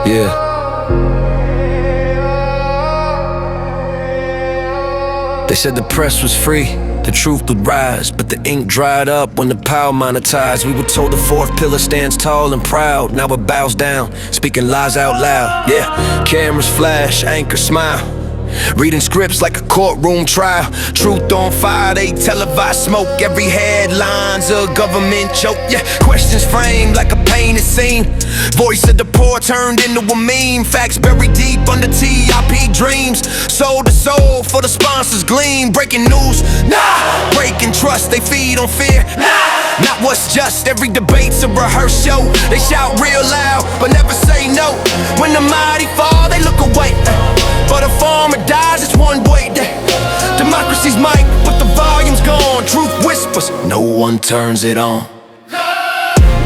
Yeah. They said the press was free, the truth would rise, but the ink dried up when the power monetized. We were told the fourth pillar stands tall and proud. Now it bows down, speaking lies out loud. Yeah, cameras flash, anchors smile, reading scripts like a courtroom trial. Truth on fire, they televise smoke. Every headline's a government joke. Yeah, questions framed like a painted scene. Voice of the poor turned into a meme. Facts buried deep under TIP dreams. Soul to soul for the sponsors gleam. Breaking news, nah. Breaking trust, they feed on fear, nah. Not what's just, every debate's a rehearsed show. They shout real loud, but never say no. When the mighty fall, they look away. But a farmer dies, it's one way. Democracy's mic, but the volume's gone. Truth whispers, no one turns it on.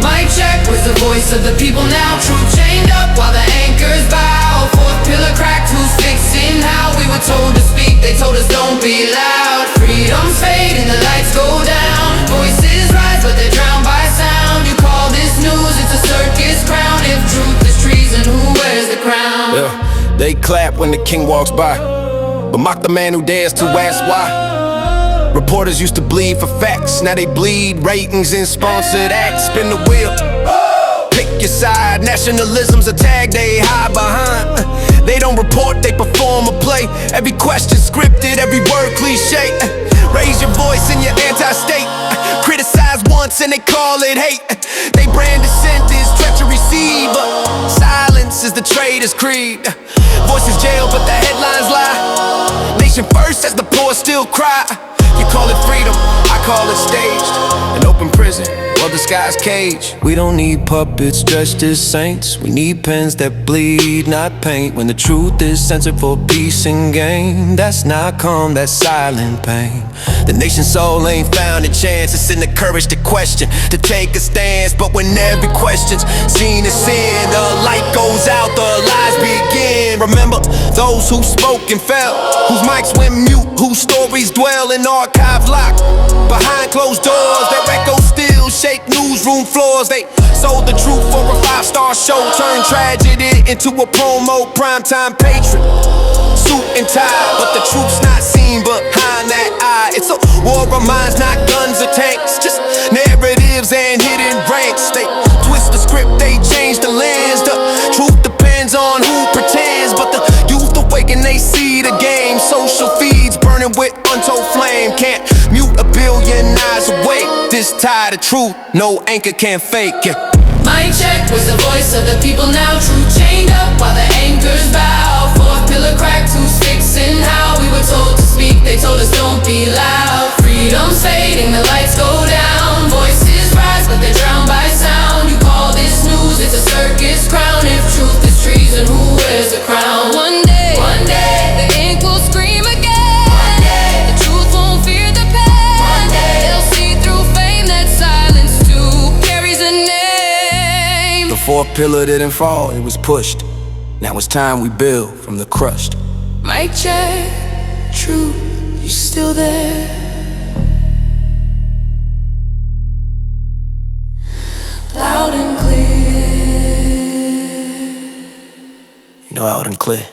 Mic check, was the voice of the people now. Truth chained up while the anchors bow. Fourth pillar cracked, who's fixing how? We were told to speak, they told us don't be loud. Freedom's fade and the lights go down. Voices rise but they're drowned by sound. You call this news, it's a circus crown. If truth is treason, who wears the crown? Yeah. They clap when the king walks by, but mock the man who dares to ask why. Reporters used to bleed for facts, now they bleed ratings and sponsored acts. Spin the wheel, pick your side. Nationalism's a tag they hide behind. They don't report, they perform a play. Every question scripted, every word cliche. Raise your voice in your anti-state. Criticize once and they call it hate. They brand dissent is treachery seed, but silence is the traitor's creed. Voices jail, but the headlines lie. Nation first as the poor still cry. You call it freedom, I call it staged. An open prison, well disguised cage. We don't need puppets dressed as saints. We need pens that bleed, not paint. When the truth is censored for peace and gain, that's not calm, that's silent pain. The nation's soul ain't found a chance. It's in the courage to question, to take a stance. But when every question's seen as sin, the light goes out, the lies begin. Remember those who spoke and fell, whose mics went mute, whose stories dwell in archive locked behind closed doors. Their echoes still shake newsroom floors. They sold the truth for a 5-star show, turned tragedy into a promo primetime patron. Suit and tie, but the truth's not seen behind that eye. It's a war of minds, not guns or tanks, just narratives and hidden ranks. They twist the script, they change the lens. The truth depends on who pretends, but the youth awaken, they see the game. Social feeds burning with untold flame. Can't mute a billion eyes awake. This tide of truth, no anchor can fake it. Mic check, was the voice of the people now. Truth chained up while the anchors bow. Fourth pillar cracked, who's fixing how? We were told to speak, they told us don't be loud. Freedom's fading, the lights go down. Voices rise but they're drowned by sound. You call this news, it's a circus crown. If truth is treason, who wears the crown? One day, the ink will scream again. One day, the truth won't fear the pen. One day, they'll see through fame that silence too carries a name. The fourth pillar didn't fall, it was pushed. Now it's time we build from the crushed. Mic check, truth, you still there? Loud and clear. You know, loud and clear.